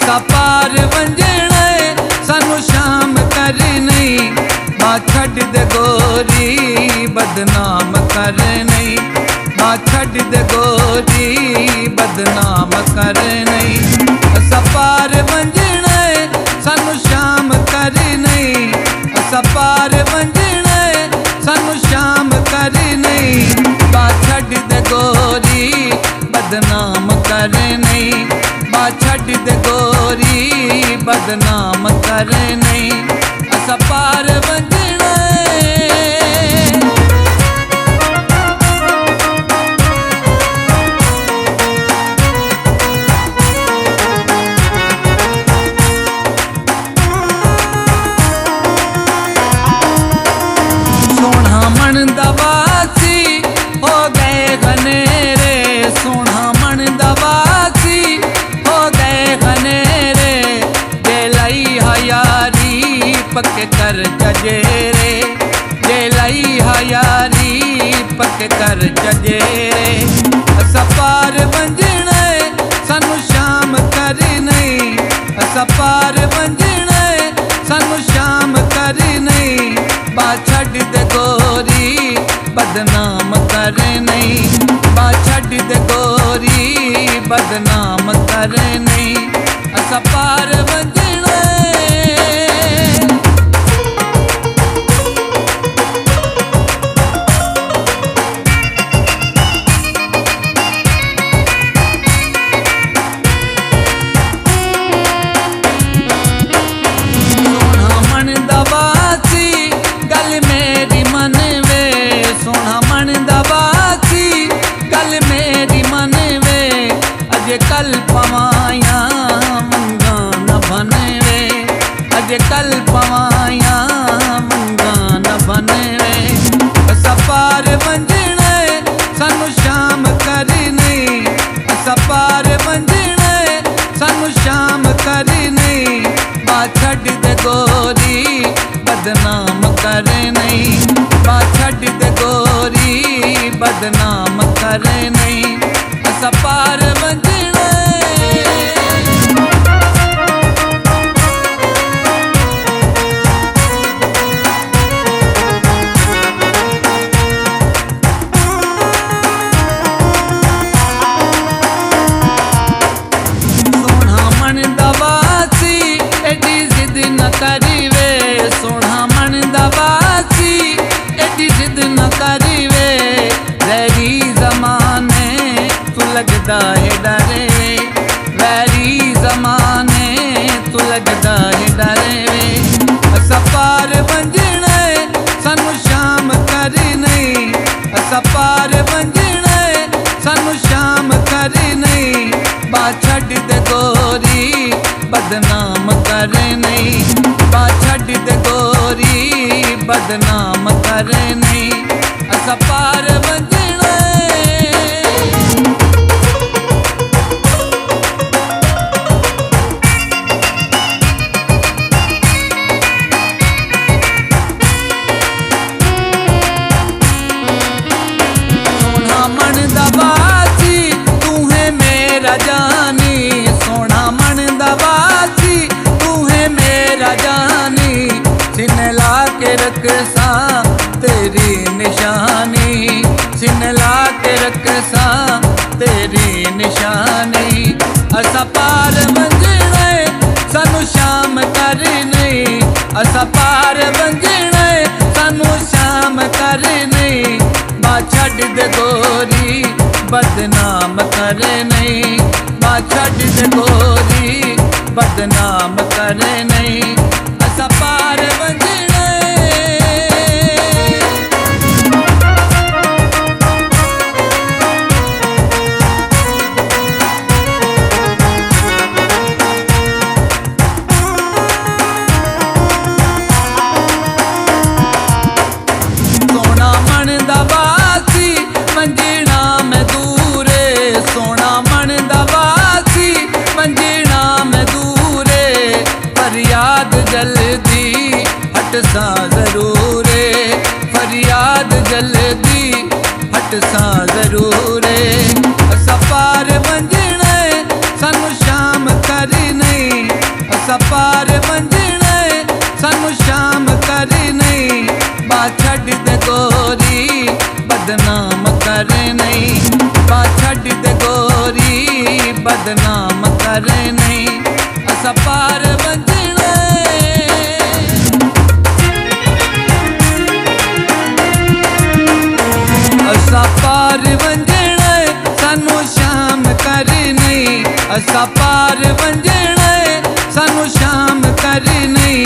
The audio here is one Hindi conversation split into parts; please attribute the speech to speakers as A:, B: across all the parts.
A: असा पार वंजणा सानू शाम कर नहीं। मां छड़ दे गोरी बदनाम कर नहीं। मां छड़ दे गोरी बदनाम कर नहीं। असा पार वंजणा सानू शाम कर नहीं। असा पार वंजणा सानू शाम कर नहीं। मां छड़ दे गोरी बदनाम कर नहीं। मां छड़ दे गोरी बदनाम कर नहीं। असा पार वंजणा सोना मन दवासी हो गए घनेरे। सोना मन दवासी हो गए घनेरे। जेलाई हयारी पक कर जजेरे। जेलाई हयारी पक कर जजेरे। असा पार वंजणा सानू शाम कर नहीं। असा पार वंजणा सानू शाम कर नहीं। मां छड़ दे गोरी बदनाम कर नहीं। मां छड़ दे गोरी बदनाम कर नहीं। असा पार वंजणा कल पवाया मंगा न बनवे। अज कल पवाया मंगा न बनवे। असा पार वंजणा सानू शाम कर नहीं। असा पार वंजणा सानू शाम कर नहीं। मां छड़ दे गोरी बदनाम कर नहीं। मां छड़ दे गोरी बदनाम कर नहीं। असा पार वंजणा सोना मन दवासी एडी जिद न करीवे। सोना मन दवासी एडी जिद न करीवे। वैरी जमाने तू लगदा है डरे। वैरी जमाने तू लगदा है डरे। असा पार वंजणा सानू शाम कर नहीं। असा पार वंजणा सानू शाम कर नहीं। मां छड़ दे गोरी बदनाम कर नहीं। मां छड़ दे गोरी बदनाम कर नहीं। असा पार वंजणा सोना मन दवासी तू है मेरा जानी। सोना मन दवासी तू है मेरा जानी। सिन ला के रख सा तेरी निशानी। सिन ला के रख सा तेरी निशानी। असा पार वंजणा सानू शाम कर नहीं। असा पार वंजणा सानू शाम कर नहीं। मां छड़ दे गोरी बदनाम कर नहीं। मां छड़ दे गोरी बदनाम कर नहीं। असा पार वंजणा सोना मन दवासी वंजणा में दूरे। सोना मन दवासी वंजणा में दूरे। फरियाद जल्दी हट बदनाम कर नहीं, बा छड़ दे गोरी बदनाम कर नहीं, असा पार वंजणे असा पार वंजणे सानू शाम कर नहीं, असा पार वंजणे सानू शाम कर नहीं,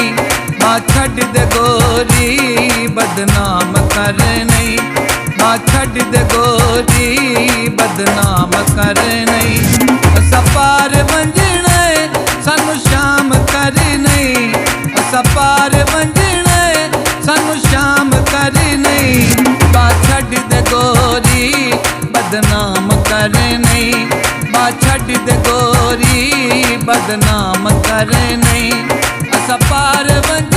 A: बा छड़ दे गोरी बदनाम कर नहीं, बा छड़ दे गोरी बदनाम कर नहीं, असा पार वंजणे सानू शाम कर नहीं, असा पार वंजणे सानू शाम कर नहीं, बा छड़ दे गोरी बदनाम कर नहीं, बा छड़ दे गोरी बदनाम कर नहीं, असा पार वंजणे